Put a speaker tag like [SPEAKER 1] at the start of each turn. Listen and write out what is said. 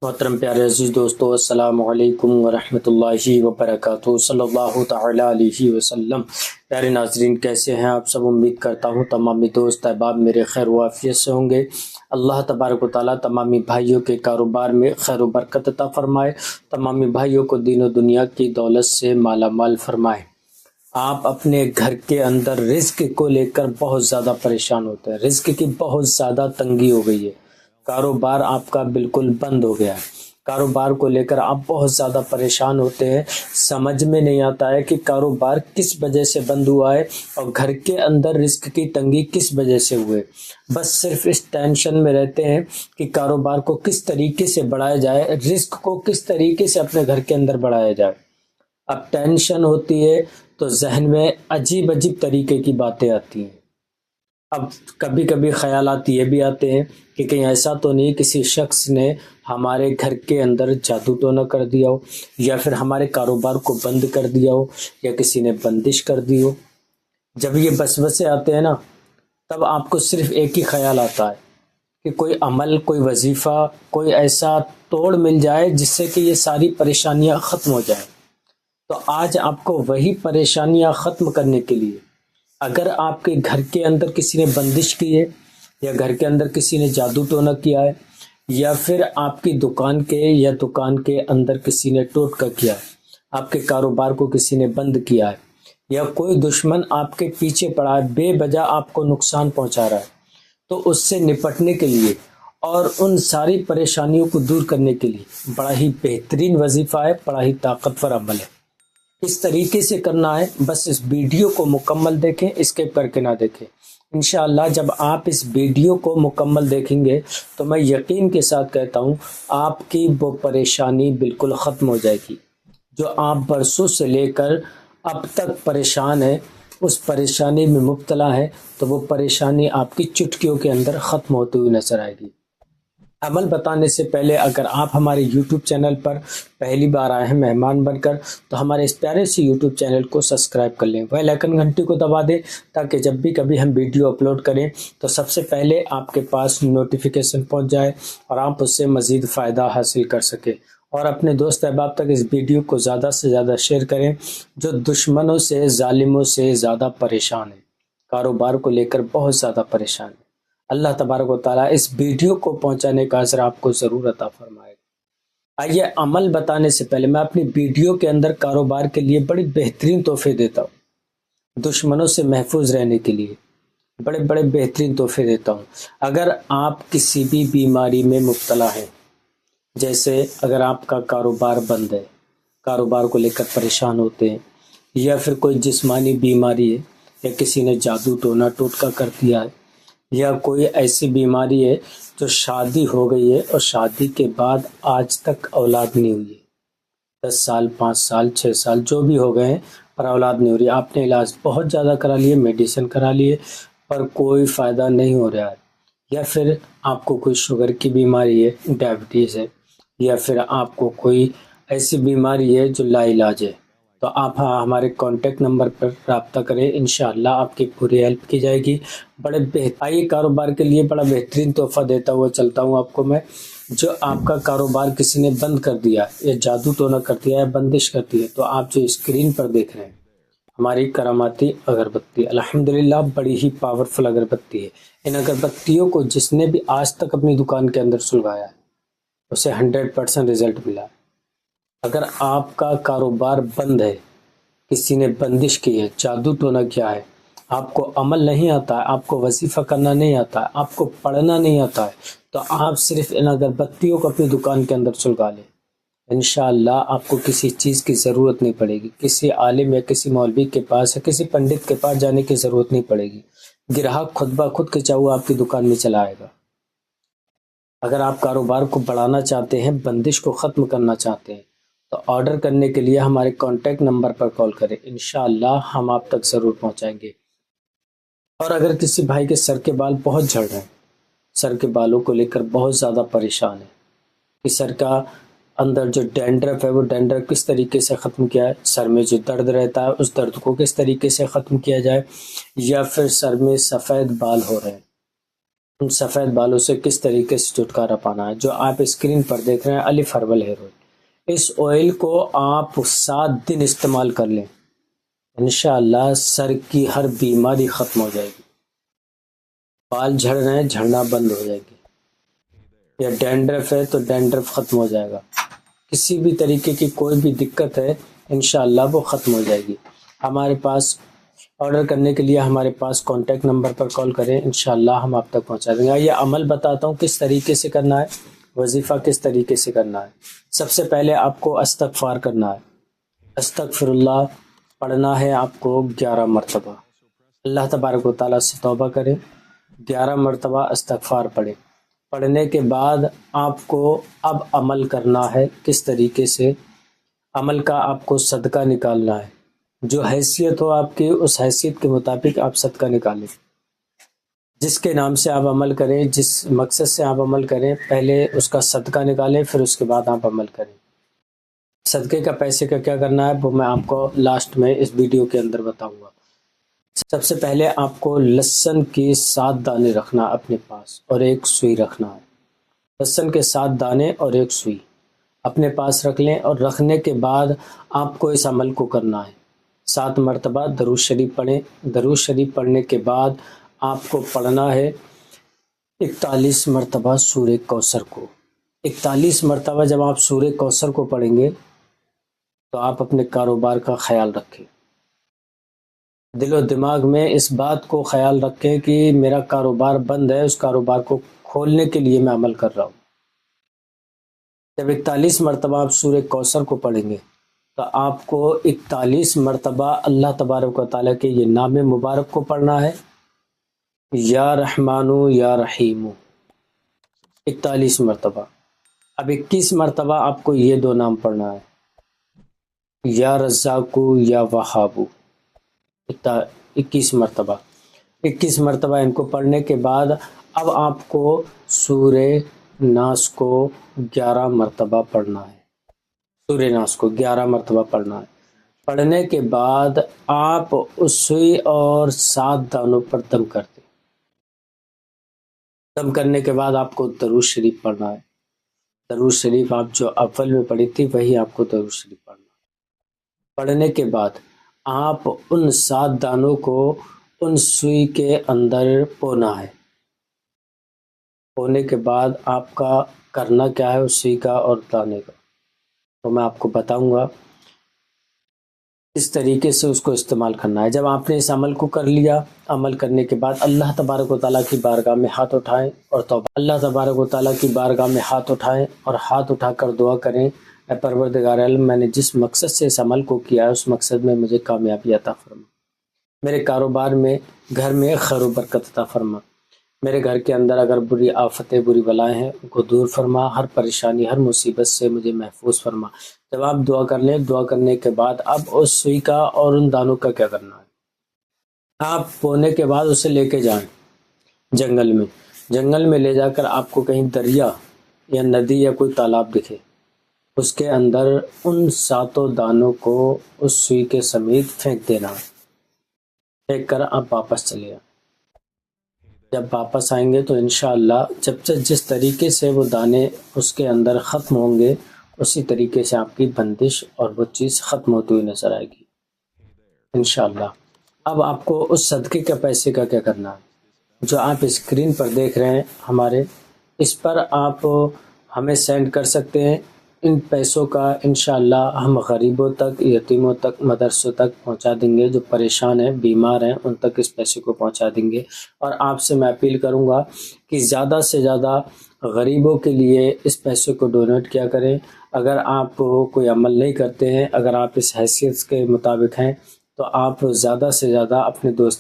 [SPEAKER 1] محترم پیارے عزیز دوستو، السلام علیکم ورحمۃ اللہ وبرکاتہ، صلی اللہ تعالی علیہ وسلم۔ پیارے ناظرین، کیسے ہیں آپ سب؟ امید کرتا ہوں تمامی دوست احباب میرے خیر و عافیت سے ہوں گے۔ اللہ تبارک و تعالیٰ تمامی بھائیوں کے کاروبار میں خیر و برکت عطا فرمائے، تمامی بھائیوں کو دین و دنیا کی دولت سے مالا مال فرمائے۔ آپ اپنے گھر کے اندر رزق کو لے کر بہت زیادہ پریشان ہوتے ہیں، رزق کی بہت زیادہ تنگی ہو گئی ہے، کاروبار آپ کا بالکل بند ہو گیا ہے، کاروبار کو لے کر آپ بہت زیادہ پریشان ہوتے ہیں، سمجھ میں نہیں آتا ہے کہ کاروبار کس وجہ سے بند ہوا ہے اور گھر کے اندر رزق کی تنگی کس وجہ سے ہوئے۔ بس صرف اس ٹینشن میں رہتے ہیں کہ کاروبار کو کس طریقے سے بڑھایا جائے، رزق کو کس طریقے سے اپنے گھر کے اندر بڑھایا جائے۔ اب ٹینشن ہوتی ہے تو ذہن میں عجیب عجیب طریقے کی باتیں آتی ہیں۔ اب کبھی کبھی خیالات یہ بھی آتے ہیں کہ کہیں ایسا تو نہیں کسی شخص نے ہمارے گھر کے اندر جادو ٹونا کر دیا ہو، یا پھر ہمارے کاروبار کو بند کر دیا ہو، یا کسی نے بندش کر دی ہو۔ جب یہ وسوسے آتے ہیں نا، تب آپ کو صرف ایک ہی خیال آتا ہے کہ کوئی عمل، کوئی وظیفہ، کوئی ایسا توڑ مل جائے جس سے کہ یہ ساری پریشانیاں ختم ہو جائیں۔ تو آج آپ کو وہی پریشانیاں ختم کرنے کے لیے، اگر آپ کے گھر کے اندر کسی نے بندش کی ہے، یا گھر کے اندر کسی نے جادو ٹونا کیا ہے، یا پھر آپ کی دکان کے اندر کسی نے ٹوٹکا کیا ہے، آپ کے کاروبار کو کسی نے بند کیا ہے، یا کوئی دشمن آپ کے پیچھے پڑا ہے، بے وجہ آپ کو نقصان پہنچا رہا ہے، تو اس سے نپٹنے کے لیے اور ان ساری پریشانیوں کو دور کرنے کے لیے بڑا ہی بہترین وظیفہ ہے، بڑا ہی طاقتور عمل ہے۔ اس طریقے سے کرنا ہے، بس اس ویڈیو کو مکمل دیکھیں، اسکپ کر کے نہ دیکھیں۔ انشاءاللہ جب آپ اس ویڈیو کو مکمل دیکھیں گے تو میں یقین کے ساتھ کہتا ہوں آپ کی وہ پریشانی بالکل ختم ہو جائے گی جو آپ برسوں سے لے کر اب تک پریشان ہے، اس پریشانی میں مبتلا ہے، تو وہ پریشانی آپ کی چٹکیوں کے اندر ختم ہوتی ہوئی نظر آئے گی۔ عمل بتانے سے پہلے اگر آپ ہمارے یوٹیوب چینل پر پہلی بار آئے ہیں مہمان بن کر، تو ہمارے اس پیارے سے یوٹیوب چینل کو سبسکرائب کر لیں، بیل آئیکن گھنٹی کو دبا دیں، تاکہ جب بھی کبھی ہم ویڈیو اپلوڈ کریں تو سب سے پہلے آپ کے پاس نوٹیفیکیشن پہنچ جائے اور آپ اس سے مزید فائدہ حاصل کر سکیں۔ اور اپنے دوست احباب تک اس ویڈیو کو زیادہ سے زیادہ شیئر کریں جو دشمنوں سے، ظالموں سے زیادہ پریشان ہیں، کاروبار کو لے کر بہت زیادہ پریشان ہیں۔ اللہ تبارک و تعالیٰ اس ویڈیو کو پہنچانے کا اجر آپ کو ضرور عطا فرمائے گا۔ آئیے عمل بتانے سے پہلے میں اپنی ویڈیو کے اندر کاروبار کے لیے بڑی بہترین تحفے دیتا ہوں، دشمنوں سے محفوظ رہنے کے لیے بڑے بڑے بہترین تحفے دیتا ہوں۔ اگر آپ کسی بھی بیماری میں مبتلا ہیں، جیسے اگر آپ کا کاروبار بند ہے، کاروبار کو لے کر پریشان ہوتے ہیں، یا پھر کوئی جسمانی بیماری ہے، یا کسی نے جادو ٹونا ٹوٹکا کر دیا ہے، یا کوئی ایسی بیماری ہے جو شادی ہو گئی ہے اور شادی کے بعد آج تک اولاد نہیں ہوئی ہے، 10 سال، 5 سال، 6 سال جو بھی ہو گئے ہیں پر اولاد نہیں ہو رہی، آپ نے علاج بہت زیادہ کرا لیے، میڈیسن کرا لیے پر کوئی فائدہ نہیں ہو رہا ہے، یا پھر آپ کو کوئی شوگر کی بیماری ہے، ڈائبٹیز ہے، یا پھر آپ کو کوئی ایسی بیماری ہے جو لا علاج ہے، تو آپ ہمارے کانٹیکٹ نمبر پر رابطہ کریں، انشاءاللہ آپ کی پوری ہیلپ کی جائے گی۔ آئیے کاروبار کے لیے بڑا بہترین تحفہ دیتا ہوا چلتا ہوں آپ کو میں۔ جو آپ کا کاروبار کسی نے بند کر دیا، یا جادو ٹونا کر دیا، یا بندش کر دی ہے، تو آپ جو اسکرین پر دیکھ رہے ہیں ہماری کراماتی اگربتی، الحمدللہ بڑی ہی پاورفل اگربتی ہے۔ ان اگربتیوں کو جس نے بھی آج تک اپنی دکان کے اندر سلگایا ہے اسے 100% رزلٹ ملا ہے۔ اگر آپ کا کاروبار بند ہے، کسی نے بندش کی ہے، جادو ٹونا کیا ہے، آپ کو عمل نہیں آتا ہے، آپ کو وظیفہ کرنا نہیں آتا ہے، آپ کو پڑھنا نہیں آتا ہے، تو آپ صرف ان اگربتیوں کو اپنی دکان کے اندر سلگا لیں، انشاءاللہ آپ کو کسی چیز کی ضرورت نہیں پڑے گی، کسی عالم یا کسی مولوی کے پاس یا کسی پنڈت کے پاس جانے کی ضرورت نہیں پڑے گی، گراہک خود بخود کے چاہو آپ کی دکان میں چلا آئے گا۔ اگر آپ کاروبار کو بڑھانا چاہتے ہیں، بندش کو ختم کرنا چاہتے ہیں، تو آرڈر کرنے کے لیے ہمارے کانٹیکٹ نمبر پر کال کریں، انشاءاللہ ہم آپ تک ضرور پہنچائیں گے۔ اور اگر کسی بھائی کے سر کے بال بہت جھڑ رہے ہیں، سر کے بالوں کو لے کر بہت زیادہ پریشان ہے کہ سر کا اندر جو ڈینڈرف ہے وہ ڈینڈرف کس طریقے سے ختم کیا ہے، سر میں جو درد رہتا ہے اس درد کو کس طریقے سے ختم کیا جائے، یا پھر سر میں سفید بال ہو رہے ہیں، ان سفید بالوں سے کس طریقے سے چھٹکارا پانا ہے۔ جو آپ اسکرین پر دیکھ رہے ہیں الف ہربل ہیئر آئل، اس آئل کو آپ 7 دن استعمال کر لیں، انشاءاللہ سر کی ہر بیماری ختم ہو جائے گی۔ بال جھڑ رہے ہیں، جھڑنا بند ہو جائے گی، یا ڈینڈرف ہے تو ڈینڈرف ختم ہو جائے گا، کسی بھی طریقے کی کوئی بھی دقت ہے انشاءاللہ وہ ختم ہو جائے گی۔ ہمارے پاس آرڈر کرنے کے لیے ہمارے پاس کانٹیکٹ نمبر پر کال کریں، انشاءاللہ ہم آپ تک پہنچا دیں گے۔ یہ عمل بتاتا ہوں کس طریقے سے کرنا ہے، وظیفہ کس طریقے سے کرنا ہے۔ سب سے پہلے آپ کو استغفار کرنا ہے، استغفر اللہ پڑھنا ہے آپ کو 11 مرتبہ، اللہ تبارک و تعالیٰ سے توبہ کریں، 11 مرتبہ استغفار پڑھیں۔ پڑھنے کے بعد آپ کو اب عمل کرنا ہے، کس طریقے سے عمل کا آپ کو صدقہ نکالنا ہے، جو حیثیت ہو آپ کی اس حیثیت کے مطابق آپ صدقہ نکالیں۔ جس کے نام سے آپ عمل کریں، جس مقصد سے آپ عمل کریں، پہلے اس کا صدقہ نکالیں، پھر اس کے بعد آپ عمل کریں۔ صدقے کا پیسے کا کیا کرنا ہے وہ میں آپ کو لاسٹ میں اس ویڈیو کے اندر بتاؤں گا۔ سب سے پہلے آپ کو لہسن کے 7 دانے رکھنا اپنے پاس اور 1 سوئی رکھنا ہے۔ لہسن کے 7 دانے اور 1 سوئی اپنے پاس رکھ لیں، اور رکھنے کے بعد آپ کو اس عمل کو کرنا ہے۔ 7 مرتبہ درود شریف پڑھیں۔ درود شریف پڑھنے کے بعد آپ کو پڑھنا ہے 41 مرتبہ سورہ کوثر کو۔ 41 مرتبہ جب آپ سورہ کوثر کو پڑھیں گے تو آپ اپنے کاروبار کا خیال رکھیں، دل و دماغ میں اس بات کو خیال رکھیں کہ میرا کاروبار بند ہے، اس کاروبار کو کھولنے کے لیے میں عمل کر رہا ہوں۔ جب 41 مرتبہ آپ سورہ کوثر کو پڑھیں گے تو آپ کو 41 مرتبہ اللہ تبارک و تعالیٰ کے یہ نام مبارک کو پڑھنا ہے، یا رحمانو یا رحیمو، 41 مرتبہ۔ اب 21 مرتبہ آپ کو یہ 2 نام پڑھنا ہے، یا رزاقو یا وہابو، 21 مرتبہ۔ 21 مرتبہ ان کو پڑھنے کے بعد اب آپ کو سورہ ناس کو 11 مرتبہ پڑھنا ہے، سورہ ناس کو 11 مرتبہ پڑھنا ہے۔ پڑھنے کے بعد آپ اس سوئی اور 7 دانوں پر دم کر دیں۔ دم کرنے کے بعد آپ کو درود شریف پڑھنا ہے۔ درود شریف آپ جو اول میں پڑھی تھی وہی آپ کو درود شریف پڑھنا ہے۔ پڑھنے کے بعد آپ ان 7 دانوں کو ان سوئی کے اندر پونا ہے۔ پونے کے بعد آپ کا کرنا کیا ہے اس سوئی کا اور دانے کا، تو میں آپ کو بتاؤں گا اس طریقے سے اس کو استعمال کرنا ہے۔ جب آپ نے اس عمل کو کر لیا، عمل کرنے کے بعد اللہ تبارک و تعالیٰ کی بارگاہ میں ہاتھ اٹھائیں اور توبہ، اللہ تبارک و تعالیٰ کی بارگاہ میں ہاتھ اٹھائیں اور ہاتھ اٹھا کر دعا کریں، اے پروردگار عالم، میں نے جس مقصد سے اس عمل کو کیا ہے اس مقصد میں مجھے کامیابی عطا فرما، میرے کاروبار میں، گھر میں خیر و برکت عطا فرما، میرے گھر کے اندر اگر بری آفتیں، بری بلائیں ہیں ان کو دور فرما، ہر پریشانی، ہر مصیبت سے مجھے محفوظ فرما۔ جب آپ دعا کر لیں، دعا کرنے کے بعد اب اس سوئی کا اور ان دانوں کا کیا کرنا ہے، آپ بونے کے بعد اسے لے کے جائیں جنگل میں۔ جنگل میں لے جا کر آپ کو کہیں دریا یا ندی یا کوئی تالاب دکھے، اس کے اندر ان 7 دانوں کو اس سوئی کے سمیت پھینک دینا ہے۔ پھینک کر آپ واپس چلے جائیں۔ جب واپس آئیں گے تو انشاءاللہ جس طریقے سے وہ دانے اس کے اندر ختم ہوں گے اسی طریقے سے آپ کی بندش اور وہ چیز ختم ہوتی ہوئی نظر آئے گی انشاءاللہ۔ اب آپ کو اس صدقے کے پیسے کا کیا کرنا ہے، جو آپ اسکرین پر دیکھ رہے ہیں ہمارے، اس پر آپ ہمیں سینڈ کر سکتے ہیں۔ ان پیسوں کا انشاءاللہ ہم غریبوں تک، یتیموں تک، مدرسوں تک پہنچا دیں گے، جو پریشان ہیں، بیمار ہیں، ان تک اس پیسے کو پہنچا دیں گے۔ اور آپ سے میں اپیل کروں گا کہ زیادہ سے زیادہ غریبوں کے لیے اس پیسے کو ڈونیٹ کیا کریں۔ اگر آپ کوئی عمل نہیں کرتے ہیں، اگر آپ اس حیثیت کے مطابق ہیں تو آپ زیادہ سے زیادہ اپنے دوست